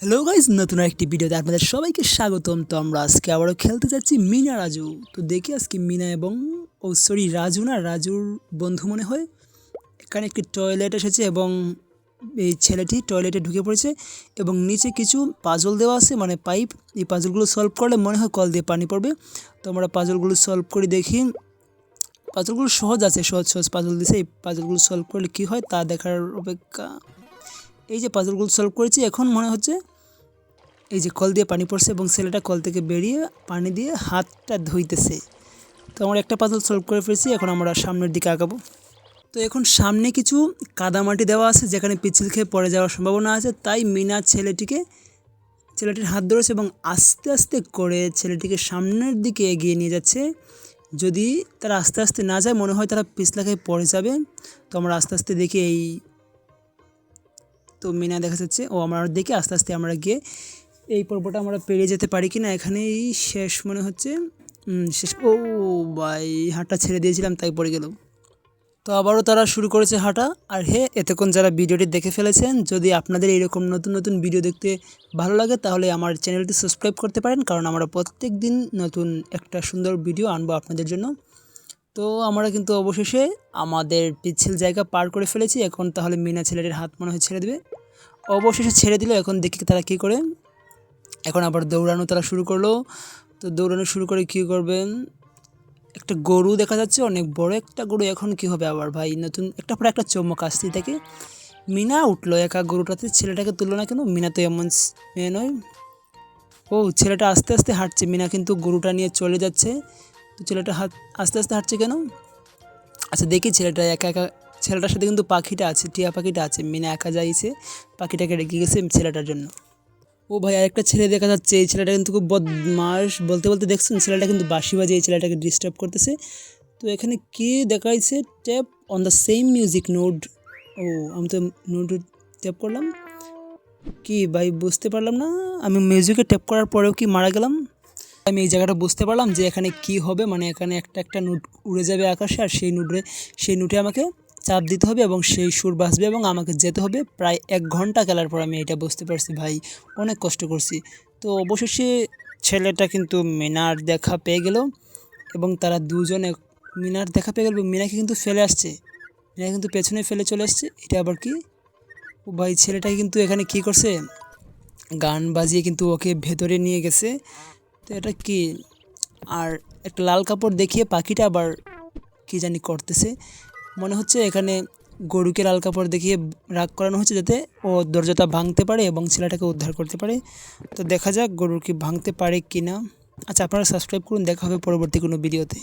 Hello guys, নতুন একটি ভিডিওতে আপনাদের সবাইকে স্বাগতম। তো আমরা আজকে আবারও খেলতে যাচ্ছি মিনা রাজু। তো দেখি আজকে মিনা এবং রাজু না, রাজুর বন্ধু মনে হয়। এখানে একটি টয়লেট এসেছে এবং এই ছেলেটি টয়লেটে ঢুকে পড়েছে এবং নিচে কিছু পাজল দেওয়া আছে, মানে পাইপ। এই পাজলগুলো সলভ করলে মনে হয় কল দিয়ে পানি পড়বে। তো আমরা পাজলগুলো সলভ করে দেখি। পাজলগুলো সহজ আছে, সহজ সহজ পাজল দিছে। এই পাজলগুলো সলভ করলে কী হয় তা দেখার অপেক্ষা। এই যে পাজলগুলো সলভ করেছি, এখন মনে হচ্ছে এই যে কল দিয়ে পানি পড়ছে এবং ছেলেটা কল থেকে বেরিয়ে পানি দিয়ে হাতটা ধুইতেছে। তো আমরা একটা পাজল সলভ করে ফেলেছি, এখন আমরা সামনের দিকে আগাবো। তো এখন সামনে কিছু কাদামাটি দেওয়া আছে যেখানে পিচ্ছিল খেয়ে পড়ে যাওয়ার সম্ভাবনা আছে, তাই মিনা ছেলেটির হাত ধরেছে এবং আস্তে আস্তে করে ছেলেটিকে সামনের দিকে এগিয়ে নিয়ে যাচ্ছে। যদি তারা আস্তে আস্তে না যায়, মনে হয় তারা পিছলা খেয়ে পড়ে যাবে। তো আমরা আস্তে আস্তে দেখি তো মিনা দেখা যাচ্ছে, আমরা দেখি আস্তে আস্তে আমরা গিয়ে এই পর্বটা আমরা পেরিয়ে যেতে পারি কিনা। এখানেই শেষ মনে হচ্ছে, শেষ। ও ভাই, হাঁটা ছেড়ে দিয়েছিলাম তাই পড়ে গেল। তো আবারও তারা শুরু করেছে হাঁটা। আর এতক্ষণ যারা ভিডিওটি দেখে ফেলেছেন, যদি আপনাদের এইরকম নতুন নতুন ভিডিও দেখতে ভালো লাগে তাহলে আমার চ্যানেলটি সাবস্ক্রাইব করতে পারেন, কারণ আমরা প্রত্যেক দিন নতুন একটা সুন্দর ভিডিও আনবো আপনাদের জন্য। তো আমরা কিন্তু অবশেষে আমাদের পিচ্ছিল জায়গা পার করে ফেলেছি। এখন তাহলে মিনা ছেলেটির হাত মনে হয় ছেড়ে দেবে। অবশেষে ছেড়ে দিল। এখন দেখি তারা কী করে। এখন আবার দৌড়ানো তারা শুরু করলো। তো দৌড়ানো শুরু করে কী করবেন, একটা গরু দেখা যাচ্ছে, অনেক বড় একটা গরু। এখন কি হবে আবার ভাই, নতুন একটা পরে একটা চমক আসতেই থাকে। মিনা উঠলো একা গরুটাতে, ছেলেটাকে তুললো না কেন? মিনা তো এমন মেয়ে নয়। ছেলেটা আস্তে আস্তে হাঁটছে, মিনা কিন্তু গরুটা নিয়ে চলে যাচ্ছে। তো ছেলেটা আস্তে আস্তে হাঁটছে কেন? আচ্ছা দেখি, ছেলেটা একা একা, ছেলেটার সাথে কিন্তু পাখিটা আছে, টিয়া পাখিটা আছে। মিনা একা যাইছে, পাখিটাকে রেখে গেছে ছেলেটার জন্য। ভাই, আরেকটা ছেলে দেখা যাচ্ছে। এই ছেলেটা কিন্তু খুব বদমাশ। বলতে বলতে দেখছেন ছেলেটা কিন্তু বাঁশি বাজিয়ে এই ছেলেটাকে ডিস্টার্ব করতেছে। তো এখানে কি দেখাইছে, tap on the same music note. আমি তো নোট ট্যাপ করলাম, কি ভাই বুঝতে পারলাম না। আমি মিউজিকে ট্যাপ করার পরেও কি মারা গেলাম? আমি এই জায়গাটা বুঝতে পারলাম যে এখানে কি হবে, মানে এখানে একটা একটা নোট উড়ে যাবে আকাশে, আর সেই নোটে আমাকে চাপ দিতে হবে এবং সেই সুর বাজবে এবং আমাকে যেতে হবে। প্রায় 1 ঘন্টা খেলার পর আমি এটা বুঝতে পারছি ভাই, অনেক কষ্ট করছি। তো অবশেষে ছেলেটা কিন্তু মিনার দেখা পেয়ে গেল এবং তারা দুজনে মিনার দেখা পেয়ে গেল। মিনাকে কিন্তু ফেলে আসছে, মিনা কিন্তু পেছনে ফেলে চলে আসছে। এটা আবার কি? ভাই, ছেলেটা কিন্তু এখানে কি করছে, গান বাজিয়ে কিন্তু ওকে ভেতরে নিয়ে গেছে। তো এটা কি? আর একটা লাল কাপড় দেখিয়ে পাখিটা আবার কি জানি করতেছে। মনে হচ্ছে এখানে গরুকে লাল কাপড় দেখিয়ে রাগ করানো হচ্ছে, যাতে ও দরজাটা ভাঙতে পারে এবং ছেলেটাকে উদ্ধার করতে পারে। তো দেখা যাক গরু কি ভাঙতে পারে কি না। আচ্ছা, আপনারা সাবস্ক্রাইব করুন, দেখা হবে পরবর্তী কোনো ভিডিওতে।